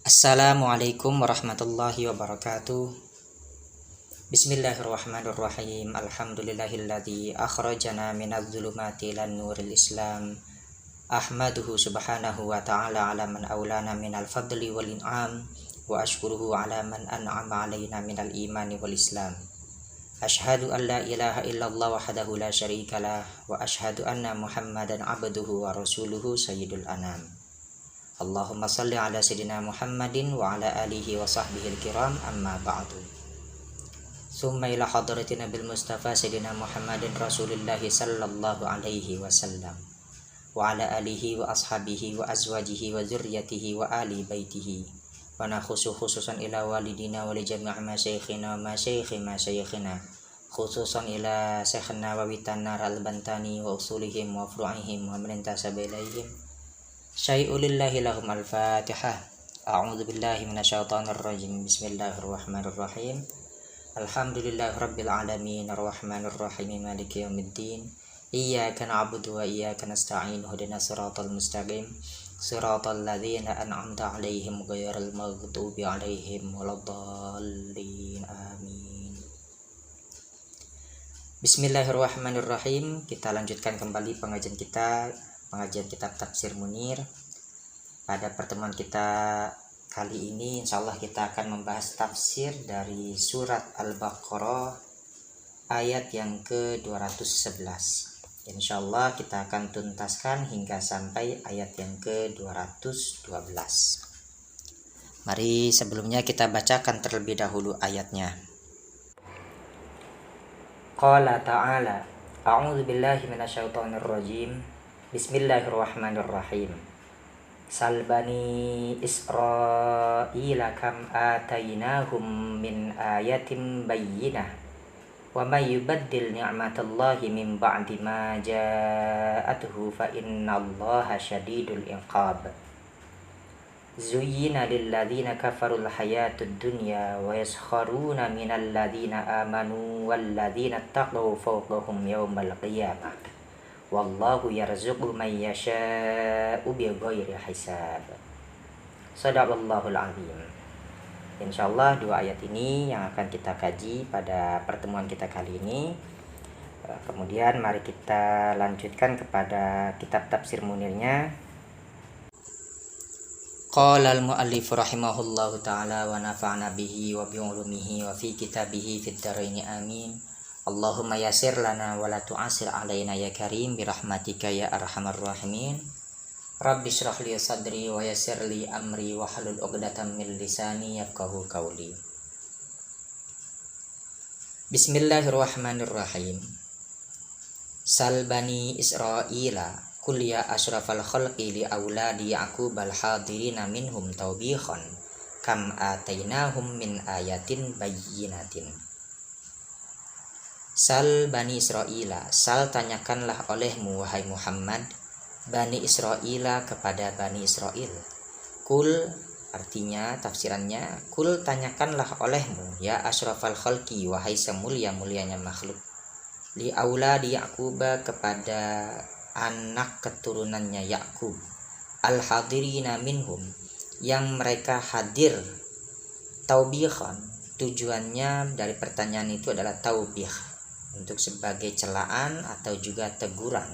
Assalamualaikum warahmatullahi wabarakatuh. Bismillahirrahmanirrahim. Alhamdulillahilladzi akhrajana minadh dhulumati ilan nuril Islam. Ahmaduhu subhanahu wa ta'ala ala man aulana minal fadli wal in'am wa ashkuruhu ala man an'ama alaina minal imani wal Islam. Ashhadu an la ilaha illallah wahdahu la syarikalah wa ashhadu anna Muhammadan abduhu wa rasuluhu sayyidul anam. Allahumma salli ala sayyidina Muhammadin wa ala alihi wa sahbihi al-kiram amma ba'du. Summa ila hadratina bil Mustafa sayyidina Muhammadin Rasulillah sallallahu alaihi wasallam wa ala alihi wa ashabihi wa azwajihi wa zurriyatihi wa ali baitihi wa nakhusu khususan ila walidina wa li jami' masyayikhina wa masyayikhina khususan ila syekhna wa witanar al-bantani wa usulihim wa furu'ihim wa man intasaba ilaihim. Syai'ulillahi lahum al-fatihah. A'udzu billahi minasyaitonir rajim. Bismillahirrahmanirrahim. Alhamdulillahi rabbil alamin arrahmanir rahim maliki yaumiddin. Iyyaka na'budu wa iyyaka nasta'in ihdinas siratal mustaqim siratal ladzina an'amta 'alaihim ghairil maghdubi 'alaihim waladdallin. Amin. Bismillahirrahmanirrahim. Kita lanjutkan kembali pengajian kitab Tafsir Munir. Pada pertemuan kita kali ini insyaallah kita akan membahas tafsir dari surat Al-Baqarah ayat yang ke-211. Insyaallah kita akan tuntaskan hingga sampai ayat yang ke-212. Mari sebelumnya kita bacakan terlebih dahulu ayatnya. Qala ta'ala, a'udzu billahi minasyaitonir rajim. Bismillahirrahmanirrahim. Sal bani Israila kam atainahum min ayatin bayyinah wa may yubaddil ni'matallahi min ba'di ma ja'atuhu fa innallaha syadidul iqab. Zuyyina lilladzina kafarul hayatud dunya wa yaskharuna minal ladzina amanu wal ladzina taqaw fawqahum yawmal qiyamah. Wallahu yarzuqu man yasha'u bighairi hisab. Shadaqallahul azim. Insyaallah dua ayat ini yang akan kita kaji pada pertemuan kita kali ini. Kemudian mari kita lanjutkan kepada kitab tafsir munirnya. Qala al-muallif rahimahullahu ta'ala wa nafa'na bihi wa bi ulumihi wa fi kitabihi fid dharaini amin. Allahumma yasir lana wa la tu'asir alaina ya karim birahmatika ya arhamar rahimin. Rabbi shrah li sadri wa yassir li amri wa halul 'uqdatam min lisani yafqahu qawli. Bismillahirrahmanirrahim. Sal bani Israila kul ya asyrafal khalqi li auladi yaqub al hadirina minhum tawbihan kam atainahum min ayatin bayyinatin. Sal Bani Israila, sal tanyakanlah olehmu wahai Muhammad Bani Israila kepada Bani Israel. Kul artinya tafsirannya kul tanyakanlah olehmu ya asyrafal khalqi wahai semulia-mulianya makhluk li auladi Yaquba kepada anak keturunannya Yakub al hadirina minhum yang mereka hadir taubihan. Tujuannya dari pertanyaan itu adalah taubih, untuk sebagai celaan atau juga teguran.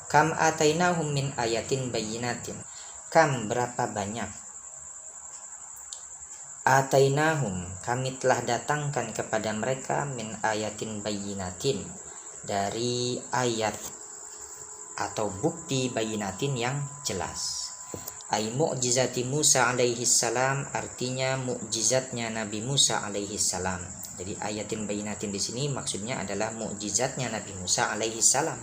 Kam atainahum min ayatin bayyinatin. Kam berapa banyak? Atainahum kami telah datangkan kepada mereka min ayatin bayyinatin dari ayat atau bukti bayyinatin yang jelas. Ai mu'jizati Musa alaihi salam artinya mukjizatnya Nabi Musa alaihi salam. Jadi ayatin bayyinatin di sini maksudnya adalah mukjizatnya Nabi Musa alaihi salam.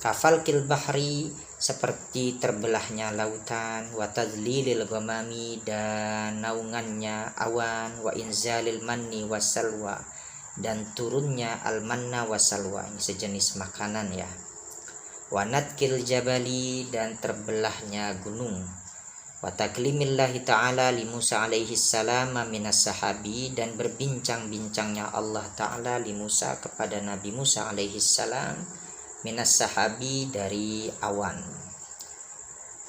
Kafalkil bahri seperti terbelahnya lautan, wa tadlilil ghamami dan naungannya awan, wa inzalil manni wasalwa dan turunnya al-manna wasalwa, ini sejenis makanan ya. Wa natkil jabali dan terbelahnya gunung. Wa taklimillahi ta'ala li Musa alaihi salam minas sahabi dan berbincang-bincangnya Allah ta'ala li Musa kepada Nabi Musa alaihi salam minas sahabi dari awan.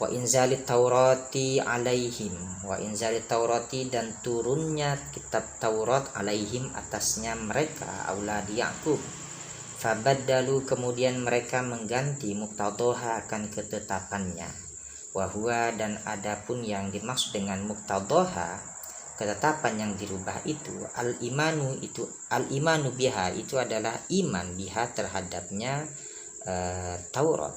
wa inzalit taurati alaihim, wa inzalit taurati dan turunnya kitab Taurat alaihim atasnya mereka auladi Yaqub. Fabaddalu kemudian mereka mengganti muqtadhaha akan ketetapannya. Wahwa dan adapun yang dimaksud dengan muqtadhaha, ketetapan yang dirubah itu al-imanu biha, itu adalah iman biha terhadapnya Taurat.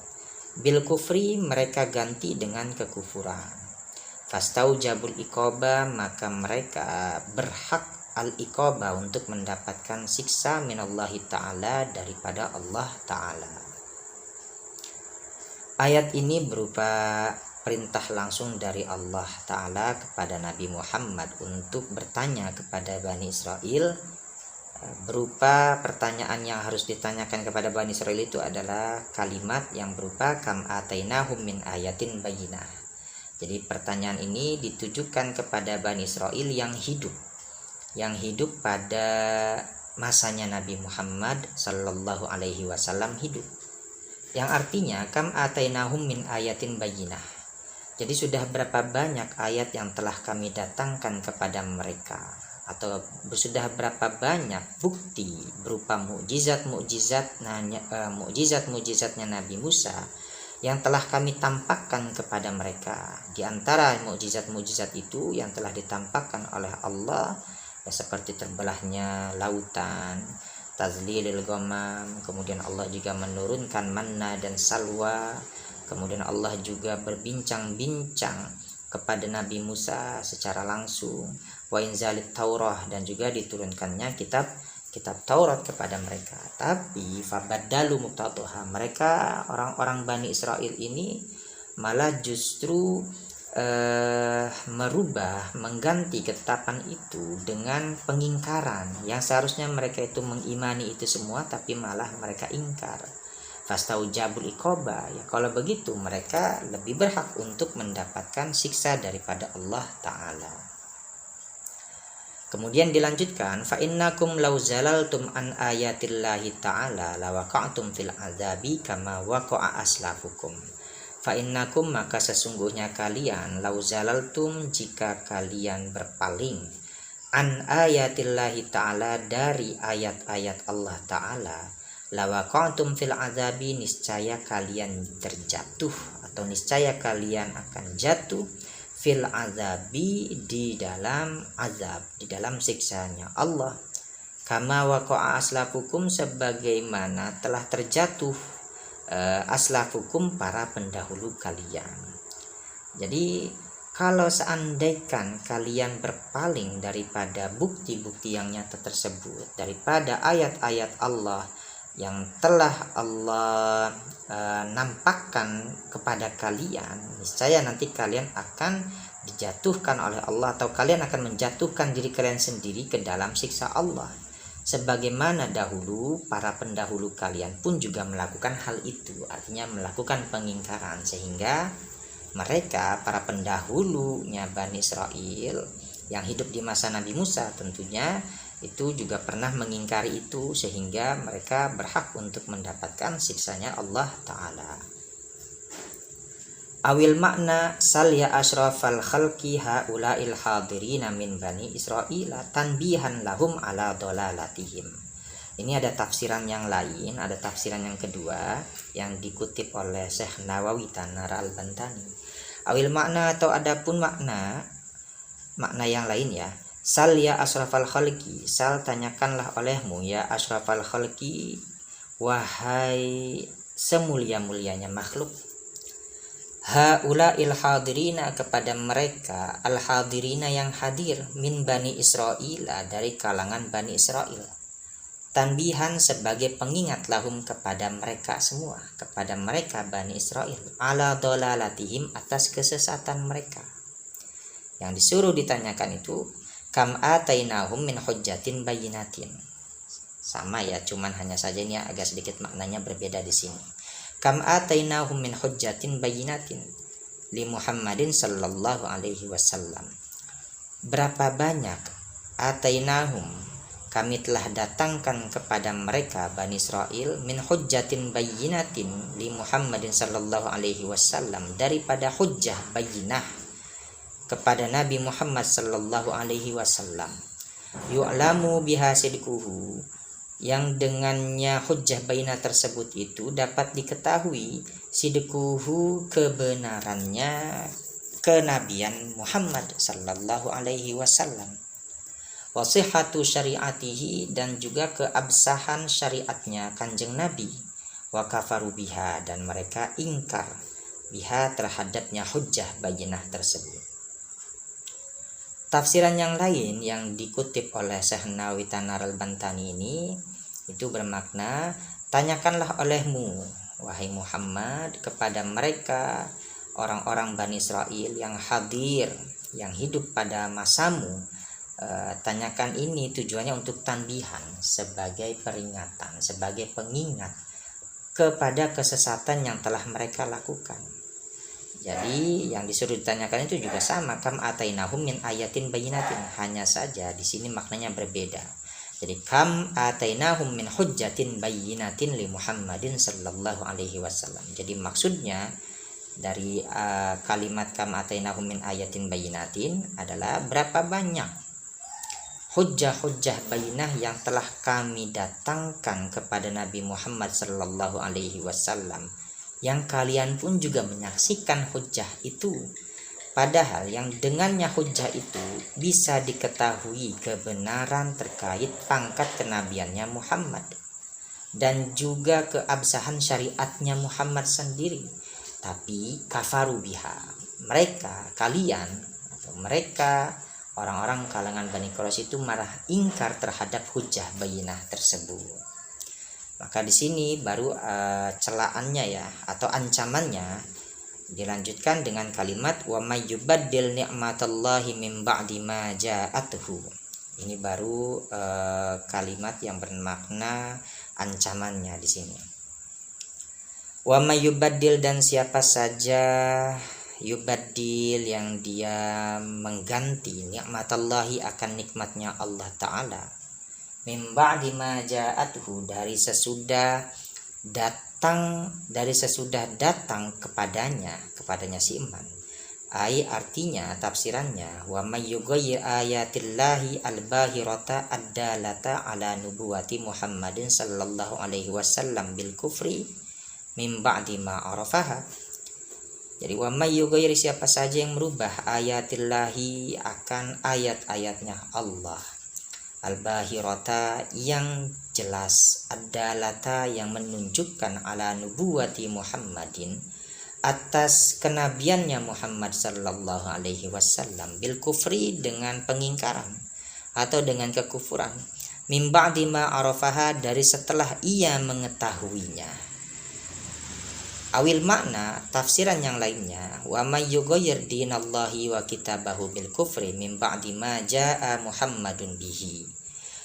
Bil kufri mereka ganti dengan kekufuran. Fastaujabul iqaba maka mereka berhak al-iqaba untuk mendapatkan siksa minallahi ta'ala daripada Allah ta'ala. Ayat ini berupa perintah langsung dari Allah ta'ala kepada Nabi Muhammad untuk bertanya kepada Bani Israel, berupa pertanyaan yang harus ditanyakan kepada Bani Israel itu adalah kalimat yang berupa kam atainahum min ayatin bayyinah. Jadi pertanyaan ini ditujukan kepada Bani Israel yang hidup pada masanya Nabi Muhammad sallallahu alaihi wasallam hidup. Yang artinya kam atainahum min ayatin bayyinah. Jadi sudah berapa banyak ayat yang telah kami datangkan kepada mereka, atau sudah berapa banyak bukti berupa mukjizatnya Nabi Musa yang telah kami tampakkan kepada mereka. Di antara mukjizat itu yang telah ditampakkan oleh Allah ya, seperti terbelahnya lautan, tazlilil ghamam, kemudian Allah juga menurunkan manna dan salwa, kemudian Allah juga berbincang-bincang kepada Nabi Musa secara langsung, wa inzalit Taurah, dan juga diturunkannya kitab Taurat kepada mereka. Tapi fabaddalu muqtadhaha, mereka orang-orang Bani Israel ini malah justru mengganti ketetapan itu dengan pengingkaran, yang seharusnya mereka itu mengimani itu semua tapi malah mereka ingkar. Fastaujabul iqaba, ya kalau begitu mereka lebih berhak untuk mendapatkan siksa daripada Allah ta'ala. Kemudian dilanjutkan, fa innakum law zalaltum an ayatillahi ta'ala lawaqa'tum fil azabi kama waqa'a aslafukum. Fa innakum maka sesungguhnya kalian law zalaltum jika kalian berpaling an ayatillahi ta'ala dari ayat-ayat Allah ta'ala, lawaqa'tum fil azabi niscaya kalian terjatuh atau niscaya kalian akan jatuh fil azabi di dalam azab, di dalam siksanya Allah, kama waqa'a aslafukum sebagaimana telah terjatuh aslafukum para pendahulu kalian. Jadi kalau seandainya kalian berpaling daripada bukti-bukti yang nyata tersebut, daripada ayat-ayat Allah yang telah Allah nampakkan kepada kalian, niscaya nanti kalian akan dijatuhkan oleh Allah, atau kalian akan menjatuhkan diri kalian sendiri ke dalam siksa Allah, sebagaimana dahulu para pendahulu kalian pun juga melakukan hal itu, artinya melakukan pengingkaran, sehingga mereka para pendahulunya Bani Israel yang hidup di masa Nabi Musa tentunya itu juga pernah mengingkari itu, sehingga mereka berhak untuk mendapatkan siksanya Allah ta'ala. Awil makna salya ashrafal khalqi haula'il hadirina min Bani Israila tanbihan lahum ala dolalatihim. Ini ada tafsiran yang lain, ada tafsiran yang kedua yang dikutip oleh Syekh Nawawi Tanar al-Bantani. Awil makna atau adapun makna yang lain ya. Sal ya asrafal khalqi, sal tanyakanlah olehmu ya asrafal khalqi, wahai semulia-mulianya makhluk. Haula'il hadirina kepada mereka al hadirina yang hadir min Bani Israila dari kalangan Bani Israel. Tanbihan sebagai pengingat lahum kepada mereka semua, kepada mereka Bani Israel, ala dolalatihim atas kesesatan mereka. Yang disuruh ditanyakan itu kam atainahum min hujjatin bayyinatin. Sama ya, cuman hanya saja ini agak sedikit maknanya berbeda di sini. Kam atainahum min hujjatin bayyinatin li Muhammadin sallallahu alaihi wasallam. Berapa banyak atainahum kami telah datangkan kepada mereka Bani Israel min hujjatin bayyinatin li Muhammadin sallallahu alaihi wasallam, daripada hujjah bayyinah kepada Nabi Muhammad sallallahu alaihi wasallam, yu'lamu biha sidquhu, yang dengannya hujjah bayyinah tersebut itu dapat diketahui sidquhu, kebenarannya kenabian Muhammad sallallahu alaihi wasallam, wasihhatu syariatihi, dan juga keabsahan syariatnya kanjeng Nabi, wa kafaru biha, dan mereka ingkar biha terhadapnya hujjah bayyinah tersebut. Tafsiran yang lain yang dikutip oleh Syekh Nawawi Tanar al-Bantani ini itu bermakna, tanyakanlah olehmu wahai Muhammad kepada mereka orang-orang Bani Israel yang hadir, yang hidup pada masamu. Tanyakan ini tujuannya untuk tanbihan, sebagai peringatan, sebagai pengingat kepada kesesatan yang telah mereka lakukan. Jadi yang disuruh ditanyakan itu juga sama, kam atainahum min ayatin bayyinatin, hanya saja di sini maknanya berbeda. Jadi kam atainahum min hujjatin bayyinatin li Muhammadin sallallahu alaihi wasallam. Jadi maksudnya dari kalimat kam atainahum min ayatin bayyinatin adalah berapa banyak hujjah-hujjah bayyinah yang telah kami datangkan kepada Nabi Muhammad sallallahu alaihi wasallam, yang kalian pun juga menyaksikan hujjah itu, padahal yang dengannya hujjah itu bisa diketahui kebenaran terkait pangkat kenabiannya Muhammad dan juga keabsahan syariatnya Muhammad sendiri, tapi kafaru biha, mereka, kalian atau mereka orang-orang kalangan Bani Quraisy itu marah ingkar terhadap hujjah bayyinah tersebut. Maka di sini baru celaannya ya, atau ancamannya dilanjutkan dengan kalimat wa may yubaddil ni'matallahi min ba'di ma ja'atuhu. Ini baru kalimat yang bermakna ancamannya di sini. Wa may yubaddil, dan siapa saja yubaddil yang dia mengganti ni'matallahi akan nikmatnya Allah Ta'ala, min ba'di ma ja'atuhu, dari sesudah datang kepadanya si iman. Artinya tafsirannya wa may yughayyir ayatillahi al-bahirata ad-dalata ala nubuwati Muhammadin sallallahu alaihi wasallam bil kufri min ba'di ma arafaha. Jadi wa may yughayyir, siapa saja yang merubah ayatillahi akan ayat-ayatnya Allah, al-bahirata yang jelas, ad-dalata yang menunjukkan ala nubuwati Muhammadin atas kenabiannya Muhammad sallallahu alaihi wasallam, bil kufri dengan pengingkaran atau dengan kekufuran, min ba'di ma arafaha, dari setelah ia mengetahuinya. Awil makna, tafsiran yang lainnya, wa may yughayyir dinallahi wa kitabahu bil kufri min ba'di ma jaa Muhammadun bihi.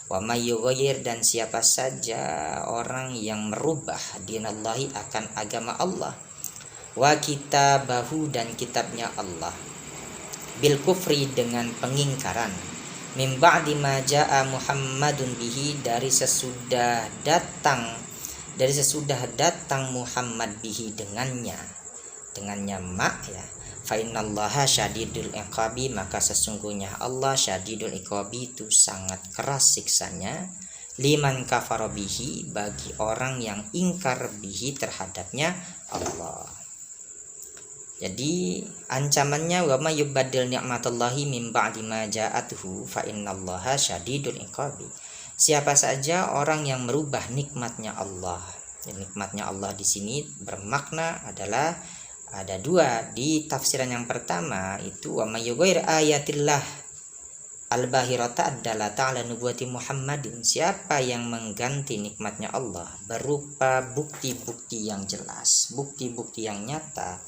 Wa may yughayyir, dan siapa saja orang yang merubah dinallahi akan agama Allah, wa kitabahu, dan kitabnya Allah, bil kufri dengan pengingkaran, min ba'di ma jaa Muhammadun bihi, dari sesudah datang Muhammad bihi, dengannya mak ya, fa innallaha syadidul iqabi, maka sesungguhnya Allah syadidul iqabi, itu sangat keras siksanya, liman kafara bihi, bagi orang yang ingkar bihi terhadapnya Allah. Jadi ancamannya wa may yubaddil ni'matallahi min ba'di ma ja'atuhu fa innallaha syadidul iqabi. Siapa saja orang yang merubah nikmatnya Allah. Dan nikmatnya Allah di sini bermakna adalah ada dua. Di tafsiran yang pertama itu wa may yughayyir ayatillah al-bahirata ad-dalata ala nubuwati Muhammadin, siapa yang mengganti nikmatnya Allah berupa bukti-bukti yang jelas, bukti-bukti yang nyata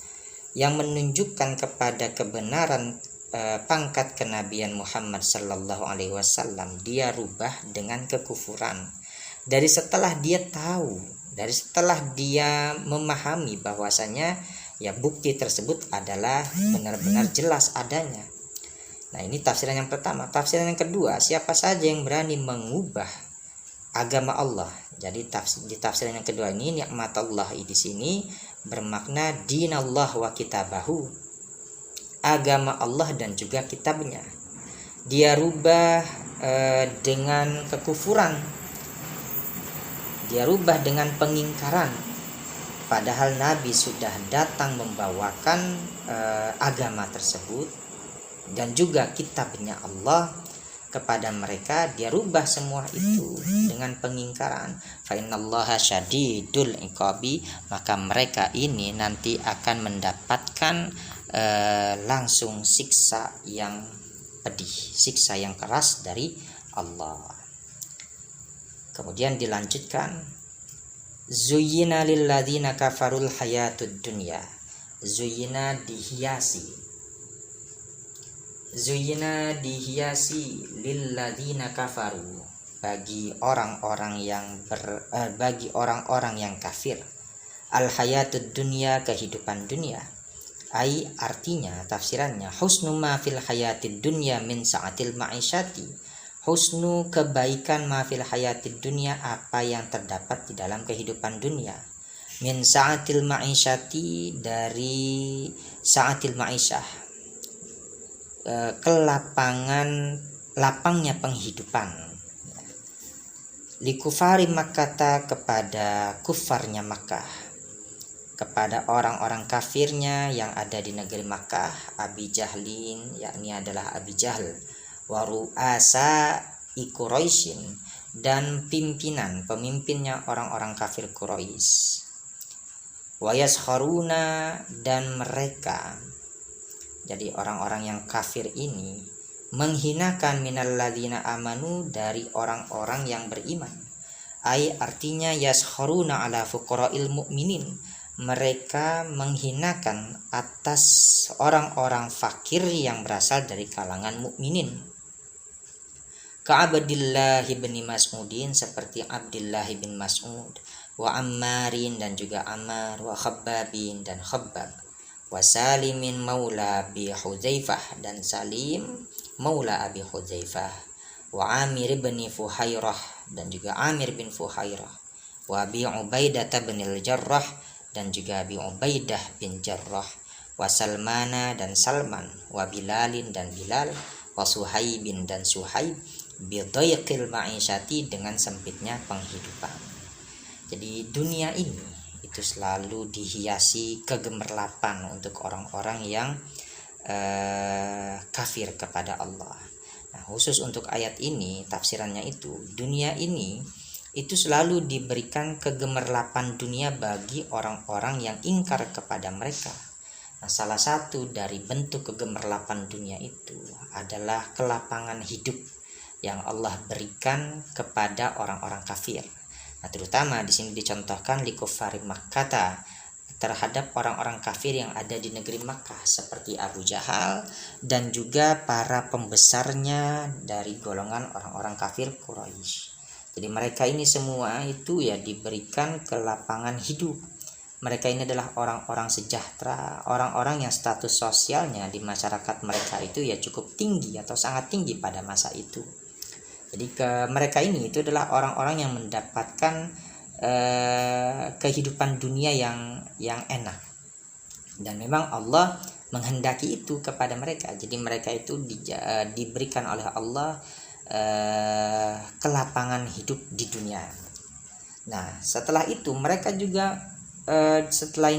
yang menunjukkan kepada kebenaran pangkat kenabian Muhammad sallallahu alaihi wasallam, dia rubah dengan kekufuran. Dari setelah dia tahu, dari setelah dia memahami bahwasanya ya bukti tersebut adalah benar-benar jelas adanya. Nah, ini tafsiran yang pertama. Tafsiran yang kedua, siapa saja yang berani mengubah agama Allah. Jadi di tafsiran yang kedua ini, nikmatullah di sini bermakna dinallah wa kitabahu, agama Allah dan juga kitabnya. Dia rubah dengan kekufuran, dia rubah dengan pengingkaran, padahal Nabi sudah datang membawakan agama tersebut dan juga kitabnya Allah kepada mereka. Dia rubah semua itu dengan pengingkaran. Fa innallaha syadidul iqabi, maka mereka ini nanti akan mendapatkan langsung siksa yang pedih, siksa yang keras dari Allah. Kemudian dilanjutkan, zuyyina lilladzina kafarul hayatud dunya. Zuyyina dihiasi lilladzina kafaru, bagi orang-orang yang kafir, al hayatud dunya, kehidupan dunia. Ai artinya, tafsirannya, husnu ma fil hayatid dunya min sa'atil ma'isyati. Husnu, kebaikan, ma fil hayatid dunya, apa yang terdapat di dalam kehidupan dunia. Min sa'atil ma'isyati, dari sa'atil ma'isyah, lapangnya penghidupan. Likufari Makkah, kepada kufarnya Makkah, kepada orang-orang kafirnya yang ada di negeri Makkah, Abi Jahlin, yakni adalah Abi Jahl, wa ru'asa Quraisyin, dan pemimpinnya orang-orang kafir Quraisy. Wa yaskharuna, dan mereka, jadi orang-orang yang kafir ini menghinakan minalladzina amanu, dari orang-orang yang beriman. Ai artinya yaskharuna ala fuqara'il mu'minin, mereka menghinakan atas orang-orang fakir yang berasal dari kalangan mukminin. Ka Abdillah bin Mas'udin, seperti Abdullah bin Mas'ud, wa Ammarin, dan juga Ammar, wa Khabbabin, dan Khabbab, wa Salimin maula Abi Hudzaifah, dan Salim maula Abi Hudzaifah, wa Amir bin Fuhairah, dan juga Amir bin Fuhairah, wa Abi Ubaidah bin al-Jarrah, dan juga Abi Ubaidah bin Jarrah, wa Salmana, dan Salman, wa Bilalin, dan Bilal, wa Suhaibin, dan Suhaib, bidayqil ma'isyati, dengan sempitnya penghidupan. Jadi dunia ini itu selalu dihiasi kegemerlapan untuk orang-orang yang kafir kepada Allah. Nah, khusus untuk ayat ini, tafsirannya itu, dunia ini itu selalu diberikan kegemerlapan dunia bagi orang-orang yang ingkar kepada mereka. Nah, salah satu dari bentuk kegemerlapan dunia itu adalah kelapangan hidup yang Allah berikan kepada orang-orang kafir. Nah, terutama di sini dicontohkan likufari Makkah, terhadap orang-orang kafir yang ada di negeri Makkah, seperti Abu Jahal dan juga para pembesarnya dari golongan orang-orang kafir Quraisy. Jadi mereka ini semua itu ya diberikan kelapangan hidup. Mereka ini adalah orang-orang sejahtera, orang-orang yang status sosialnya di masyarakat mereka itu ya cukup tinggi atau sangat tinggi pada masa itu. Jadi mereka ini itu adalah orang-orang yang mendapatkan kehidupan dunia yang enak. Dan memang Allah menghendaki itu kepada mereka. Jadi mereka itu diberikan oleh Allah kelapangan hidup di dunia. Nah, setelah itu mereka juga setelah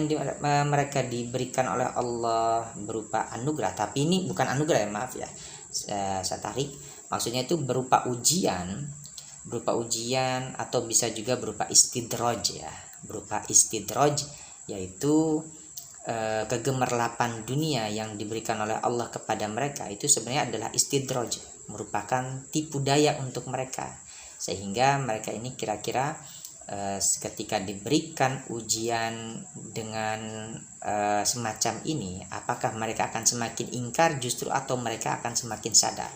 mereka diberikan oleh Allah berupa anugerah, tapi ini bukan anugerah ya, maaf ya, saya tarik, maksudnya itu berupa ujian atau bisa juga berupa istidraj ya, berupa istidraj, yaitu kegemerlapan dunia yang diberikan oleh Allah kepada mereka itu sebenarnya adalah istidraj, merupakan tipu daya untuk mereka, sehingga mereka ini kira-kira ketika diberikan ujian dengan semacam ini, apakah mereka akan semakin ingkar justru atau mereka akan semakin sadar?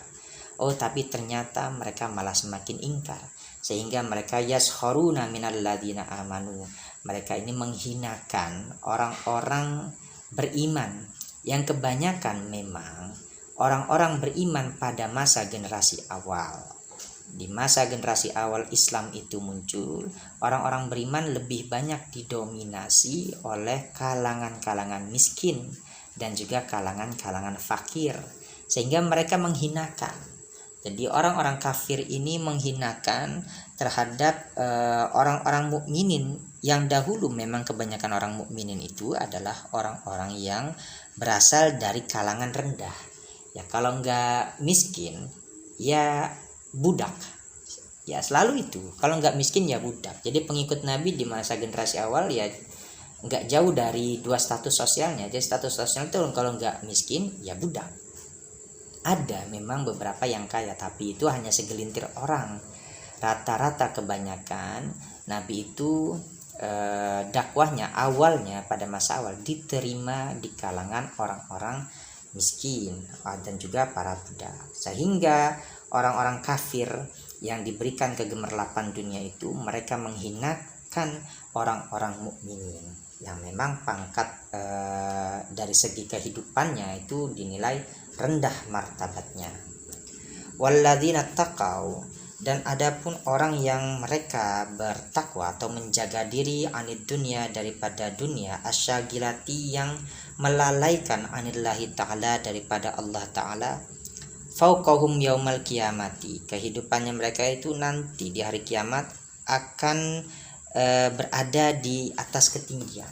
Oh, tapi ternyata mereka malah semakin ingkar, sehingga mereka yaskharuna minalladzina amanu, mereka ini menghinakan orang-orang beriman yang kebanyakan memang orang-orang beriman pada masa generasi awal. Di masa generasi awal Islam itu muncul, orang-orang beriman lebih banyak didominasi oleh kalangan-kalangan miskin dan juga kalangan-kalangan fakir, sehingga mereka menghinakan. Jadi orang-orang kafir ini menghinakan terhadap orang-orang mukminin yang dahulu memang kebanyakan orang mukminin itu adalah orang-orang yang berasal dari kalangan rendah. Ya kalau nggak miskin ya budak, ya selalu itu. Kalau nggak miskin ya budak. Jadi pengikut Nabi di masa generasi awal ya nggak jauh dari dua status sosialnya. Jadi status sosial itu kalau nggak miskin ya budak. Ada memang beberapa yang kaya, tapi itu hanya segelintir orang. Rata-rata kebanyakan Nabi itu dakwahnya awalnya pada masa awal diterima di kalangan orang-orang miskin dan juga para budak, sehingga orang-orang kafir yang diberikan kegemerlapan dunia itu mereka menghinakan orang-orang mukminin yang memang pangkat dari segi kehidupannya itu dinilai rendah martabatnya. Walladzina taqau, dan adapun orang yang mereka bertakwa atau menjaga diri anid dunia, daripada dunia, asyagilati, yang melalaikan anillahi ta'ala, daripada Allah ta'ala, fauqahum yaumal qiyamati, kehidupannya mereka itu nanti di hari kiamat akan berada di atas ketinggian.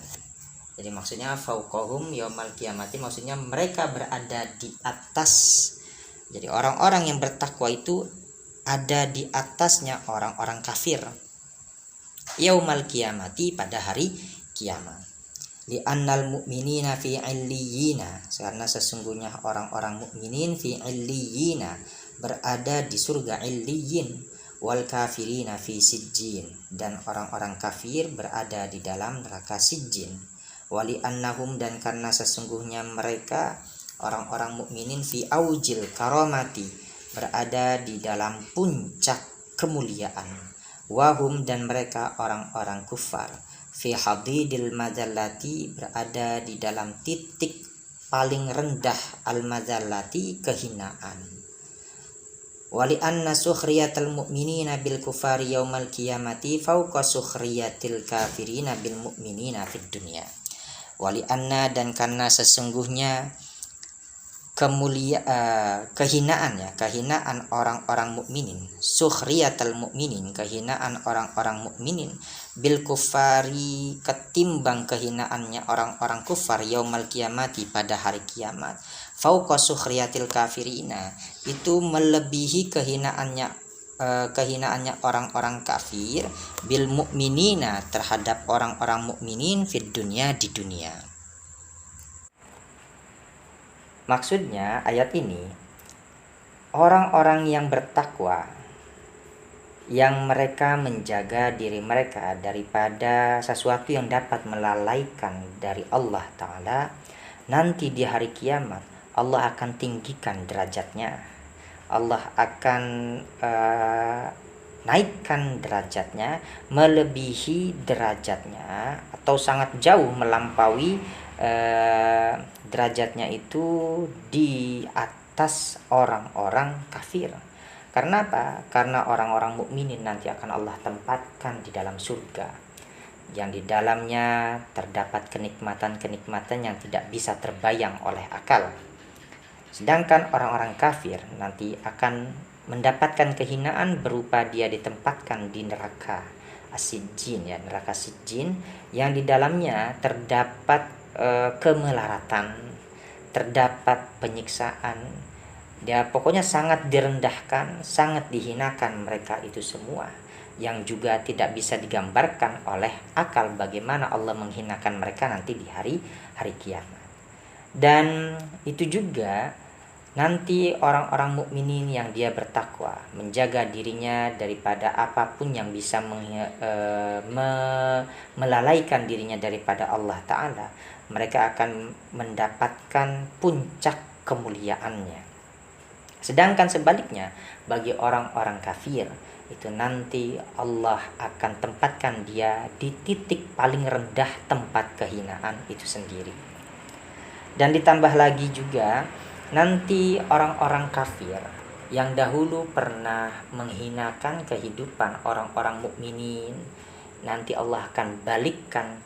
Jadi maksudnya fauqahum yaumal qiyamati, maksudnya mereka berada di atas. Jadi orang-orang yang bertakwa itu ada di atasnya orang-orang kafir yaumal qiyamati, pada hari kiamat. Li'annal mu'minina fi 'illiyina, karena sesungguhnya orang-orang mukminin fi 'illiyina, berada di surga 'illiyin, wal kafirina fi sijjin, dan orang-orang kafir berada di dalam neraka sijjin. Wali annahum, dan karena sesungguhnya mereka orang-orang mukminin fi aujil karamati, berada di dalam puncak kemuliaan. Wahum, dan mereka orang-orang kufar fi hadidil madallati, berada di dalam titik paling rendah al-madallati, kehinaan. Wali anna sukhriyatal mu'minina bil kufari yaumal qiyamati fauqa sukhriyatil kafirina bil mu'minina fid dunya. Wali anna, dan karena sesungguhnya kehinaan orang-orang mukminin, sukhriyatal mukminin, kehinaan orang-orang mukminin, bil kufari, ketimbang kehinaannya orang-orang kufar, yaumal qiyamati, pada hari kiamat, fauqa sukhriyatil kafirina, itu melebihi kehinaannya orang-orang kafir, bil mukminina, terhadap orang-orang mukminin, fid dunya, di dunia. Maksudnya ayat ini, orang-orang yang bertakwa, yang mereka menjaga diri mereka daripada sesuatu yang dapat melalaikan dari Allah Ta'ala, nanti di hari kiamat Allah akan tinggikan derajatnya. Allah akan naikkan derajatnya, melebihi derajatnya, atau sangat jauh melampaui derajatnya itu di atas orang-orang kafir. Karena apa? Karena orang-orang mukminin nanti akan Allah tempatkan di dalam surga, yang di dalamnya terdapat kenikmatan-kenikmatan yang tidak bisa terbayang oleh akal. Sedangkan orang-orang kafir nanti akan mendapatkan kehinaan berupa dia ditempatkan di neraka as-sijjin, ya, neraka sijjin, yang di dalamnya terdapat kemelaratan, terdapat penyiksaan. Dia pokoknya sangat direndahkan, sangat dihinakan mereka itu semua, yang juga tidak bisa digambarkan oleh akal bagaimana Allah menghinakan mereka nanti di hari kiamat. Dan itu juga nanti orang-orang mukminin yang dia bertakwa, menjaga dirinya daripada apapun yang bisa melalaikan dirinya daripada Allah Ta'ala, mereka akan mendapatkan puncak kemuliaannya. Sedangkan sebaliknya, bagi orang-orang kafir, itu nanti Allah akan tempatkan dia di titik paling rendah tempat kehinaan itu sendiri. Dan ditambah lagi juga nanti orang-orang kafir yang dahulu pernah menghinakan kehidupan orang-orang mukminin, nanti Allah akan balikkan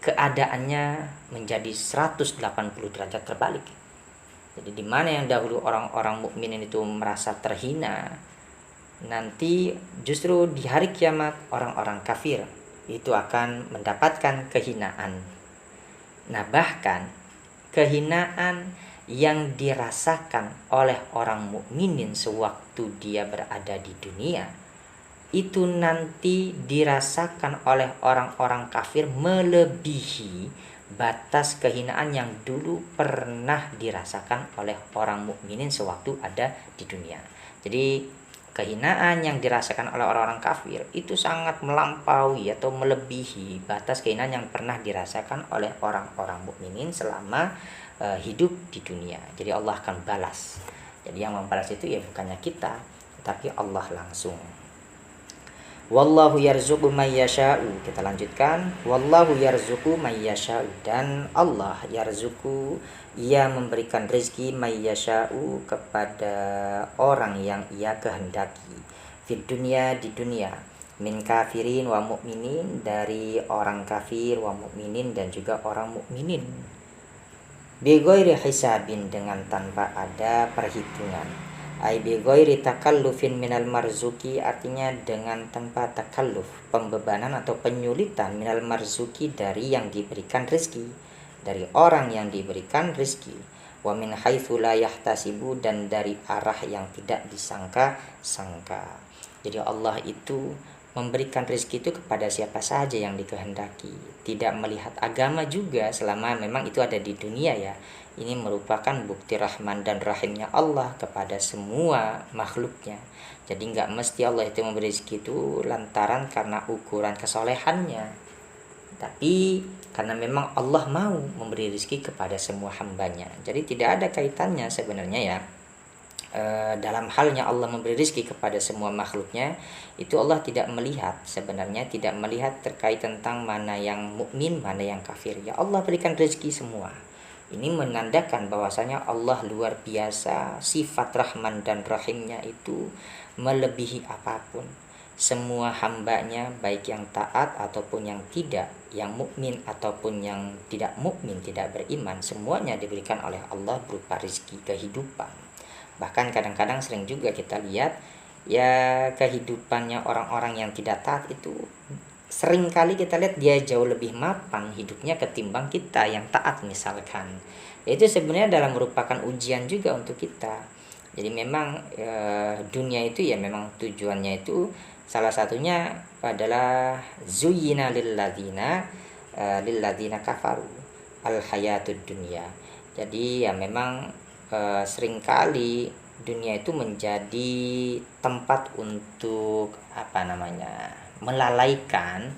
keadaannya menjadi 180 derajat terbalik. Jadi di mana yang dahulu orang-orang mukminin itu merasa terhina, nanti justru di hari kiamat orang-orang kafir itu akan mendapatkan kehinaan. Nah, bahkan kehinaan yang dirasakan oleh orang mukminin sewaktu dia berada di dunia, itu nanti dirasakan oleh orang-orang kafir melebihi batas kehinaan yang dulu pernah dirasakan oleh orang mukminin sewaktu ada di dunia. Jadi kehinaan yang dirasakan oleh orang-orang kafir itu sangat melampaui atau melebihi batas kehinaan yang pernah dirasakan oleh orang-orang mukminin selama hidup di dunia. Jadi Allah akan balas. Jadi yang membalas itu ya bukannya kita, tapi Allah langsung. Wallahu yarzuqu may yasha'u. Kita lanjutkan. Wallahu yarzuqu may yasha'u, dan Allah yarzuqu, ia memberikan rezeki may yasha'u kepada orang yang ia kehendaki. Fid dunya, di dunia, min kafirin wa mu'minin, dari orang kafir wa mu'minin, dan juga orang mukminin. Bi ghairi hisabin, dengan tanpa ada perhitungan. Ai bi ghairi takallufin minal marzuki, artinya dengan tanpa takalluf, pembebanan atau penyulitan, minal marzuki, dari yang diberikan rezeki, dari orang yang diberikan rezeki. Wa min haitsu la yahtasibu, dan dari arah yang tidak disangka-sangka. Jadi Allah itu memberikan rezeki itu kepada siapa saja yang dikehendaki, tidak melihat agama juga, selama memang itu ada di dunia ya. Ini merupakan bukti rahman dan rahimnya Allah kepada semua makhluknya. Jadi nggak mesti Allah itu memberi rezeki itu lantaran karena ukuran kesolehannya, tapi karena memang Allah mau memberi rezeki kepada semua hambanya. Jadi tidak ada kaitannya sebenarnya ya. Dalam halnya Allah memberi rezeki kepada semua makhluknya, itu Allah tidak melihat, sebenarnya tidak melihat terkait tentang mana yang mukmin, mana yang kafir. Ya Allah berikan rezeki semua. Ini menandakan bahwasanya Allah luar biasa, sifat rahman dan rahimnya itu melebihi apapun. Semua hambanya, baik yang taat ataupun yang tidak, yang mukmin ataupun yang tidak mukmin, tidak beriman, semuanya diberikan oleh Allah berupa rezeki kehidupan. Bahkan kadang-kadang sering juga kita lihat ya, kehidupannya orang-orang yang tidak taat itu sering kali kita lihat dia jauh lebih mapan hidupnya ketimbang kita yang taat misalkan. Itu sebenarnya dalam merupakan ujian juga untuk kita. Jadi memang dunia itu ya memang tujuannya itu salah satunya adalah zuyyina lilladzina kafaru al hayatud dunya. Jadi ya memang seringkali dunia itu menjadi tempat untuk melalaikan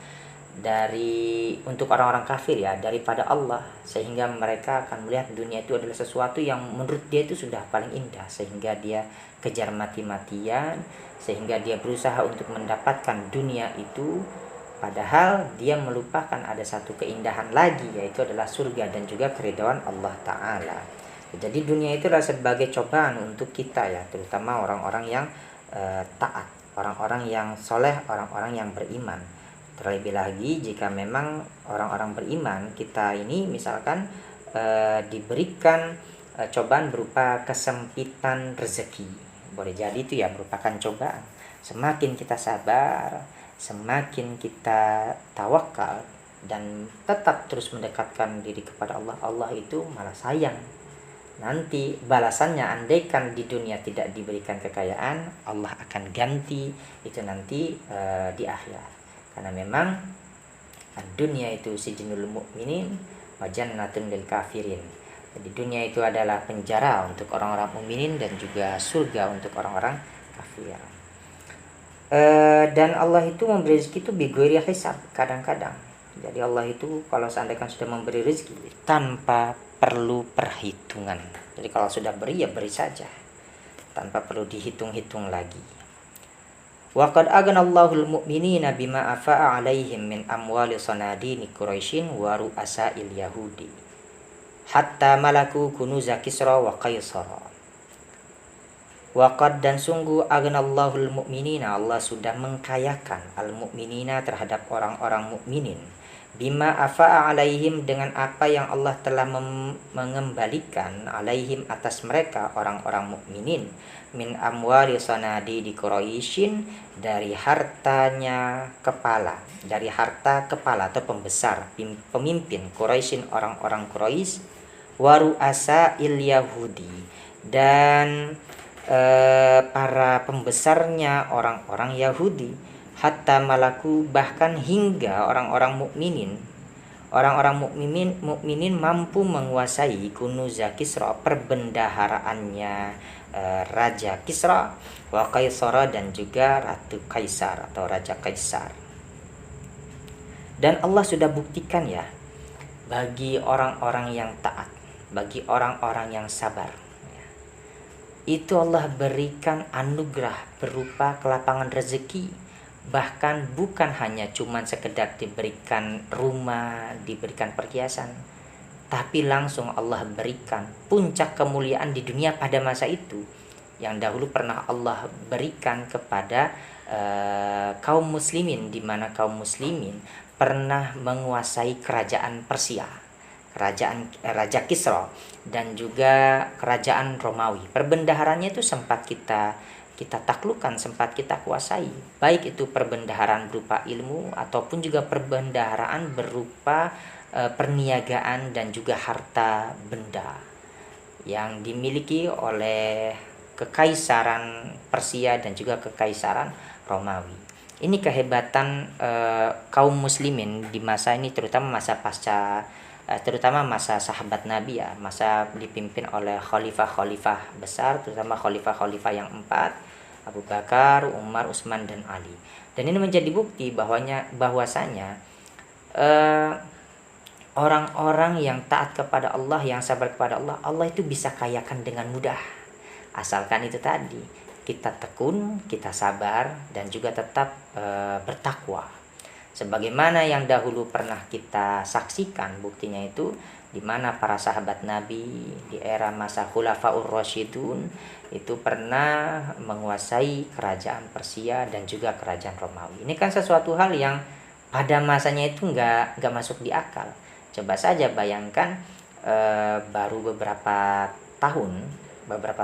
untuk orang-orang kafir ya daripada Allah, sehingga mereka akan melihat dunia itu adalah sesuatu yang menurut dia itu sudah paling indah, sehingga dia kejar mati-matian, sehingga dia berusaha untuk mendapatkan dunia itu, padahal dia melupakan ada satu keindahan lagi, yaitu adalah surga dan juga keridhaan Allah Ta'ala. Jadi dunia itu adalah sebagai cobaan untuk kita ya, terutama orang-orang yang taat, orang-orang yang soleh, orang-orang yang beriman. Terlebih lagi jika memang orang-orang beriman, kita ini misalkan diberikan cobaan berupa kesempitan rezeki, boleh jadi itu ya merupakan cobaan. Semakin kita sabar, semakin kita tawakal dan tetap terus mendekatkan diri kepada Allah, Allah itu malah sayang. Nanti balasannya, andaikan di dunia tidak diberikan kekayaan, Allah akan ganti itu nanti di akhirat. Karena memang dunia itu sijnul mu'minin wa jannatun lil kafirin. Jadi dunia itu adalah penjara untuk orang-orang mukminin dan juga surga untuk orang-orang kafir. Dan Allah itu memberi rezeki itu bighairi hisab kadang-kadang. Jadi Allah itu kalau seandainya sudah memberi rezeki tanpa perlu perhitungan. Jadi kalau sudah beri ya beri saja, tanpa perlu dihitung-hitung lagi. Wa qad aghnallahu al-mu'minina bima afa'a 'alaihim min amwali sanadini Quraisyin wa ru'asa'il Yahudi. hatta malaku kunuza Kisra wa Qaisara. Waqad dan sungguh aghnallahul mu'minina, Allah sudah mengkayakan al-mu'minina terhadap orang-orang mukminin, bima afa'a alaihim dengan apa yang Allah telah mengembalikan alaihim atas mereka orang-orang mukminin, min amwali sanadi di Quraisyin, dari hartanya kepala, dari harta kepala atau pembesar pemimpin Quraisyin, orang-orang Quraisy, waru asa il Yahudi, dan para pembesarnya orang-orang Yahudi, hatta malaku bahkan hingga orang-orang mukminin mampu menguasai kunuza Kisra, perbendaharaannya Raja Kisra, wa Qaisara dan juga Ratu Kaisar atau Raja Kaisar. Dan Allah sudah buktikan ya, bagi orang-orang yang taat, bagi orang-orang yang sabar, itu Allah berikan anugerah berupa kelapangan rezeki. Bahkan bukan hanya cuman sekedar diberikan rumah, diberikan perhiasan, tapi langsung Allah berikan puncak kemuliaan di dunia pada masa itu, yang dahulu pernah Allah berikan kepada kaum muslimin, di mana kaum muslimin pernah menguasai kerajaan Persia, kerajaan Raja Kisra, dan juga kerajaan Romawi. Perbendaharannya itu sempat kita taklukkan, sempat kita kuasai, baik itu perbendaharaan berupa ilmu ataupun juga perbendaharaan berupa perniagaan dan juga harta benda yang dimiliki oleh kekaisaran Persia dan juga kekaisaran Romawi. Ini kehebatan kaum muslimin di masa ini, terutama masa sahabat Nabi ya, masa dipimpin oleh khalifah-khalifah besar, terutama khalifah-khalifah yang 4, Abu Bakar, Umar, Utsman dan Ali. Dan ini menjadi bukti bahwasanya orang-orang yang taat kepada Allah, yang sabar kepada Allah, Allah itu bisa kayakan dengan mudah. Asalkan itu tadi, kita tekun, kita sabar, dan juga tetap bertakwa. Sebagaimana yang dahulu pernah kita saksikan, buktinya itu di mana para sahabat Nabi di era masa Khulafaur Rasyidun itu pernah menguasai kerajaan Persia dan juga kerajaan Romawi. Ini kan sesuatu hal yang pada masanya itu nggak masuk di akal. Coba saja bayangkan baru beberapa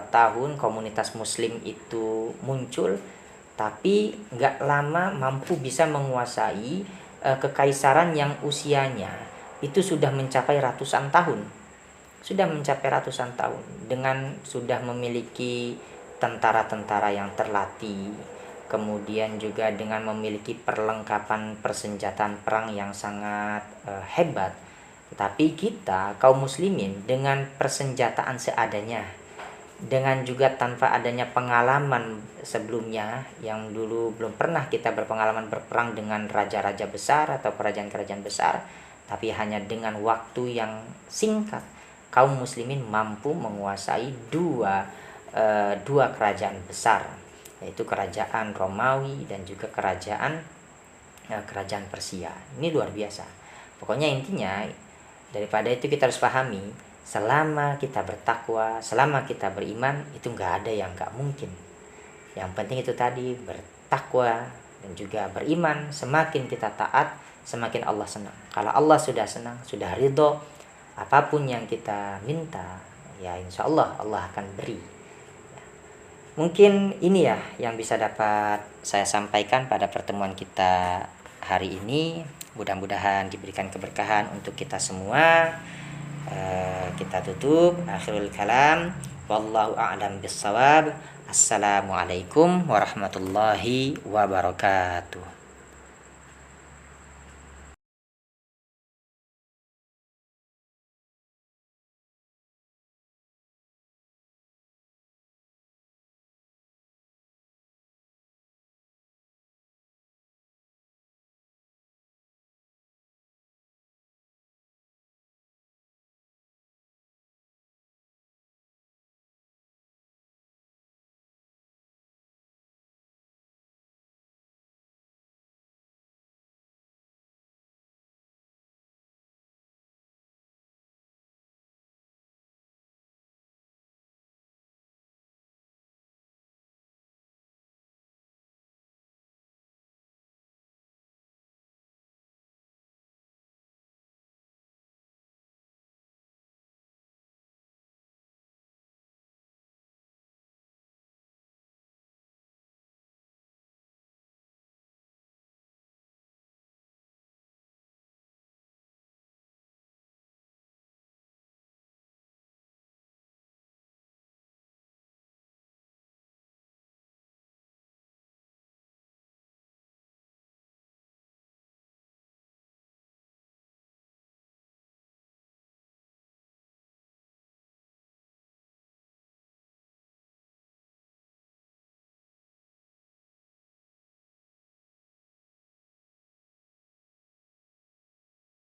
tahun komunitas Muslim itu muncul, tapi nggak lama mampu bisa menguasai kekaisaran yang usianya itu sudah mencapai ratusan tahun, dengan sudah memiliki tentara-tentara yang terlatih, kemudian juga dengan memiliki perlengkapan persenjataan perang yang sangat hebat. Tetapi kita kaum muslimin dengan persenjataan seadanya, dengan juga tanpa adanya pengalaman sebelumnya, yang dulu belum pernah kita berpengalaman berperang dengan raja-raja besar atau kerajaan-kerajaan besar, tapi hanya dengan waktu yang singkat kaum muslimin mampu menguasai dua kerajaan besar, yaitu kerajaan Romawi dan juga kerajaan Persia. Ini luar biasa. Pokoknya intinya daripada itu kita harus pahami, selama kita bertakwa, selama kita beriman, itu nggak ada yang nggak mungkin. Yang penting itu tadi, bertakwa dan juga beriman. Semakin kita taat, semakin Allah senang. Kalau Allah sudah senang, sudah ridho, apapun yang kita minta, ya insya Allah Allah akan beri. Mungkin ini ya yang bisa dapat saya sampaikan pada pertemuan kita hari ini. Mudah-mudahan diberikan keberkahan untuk kita semua. Kita tutup akhirul kalam, wallahu a'lam bissawab. Assalamualaikum warahmatullahi wabarakatuh.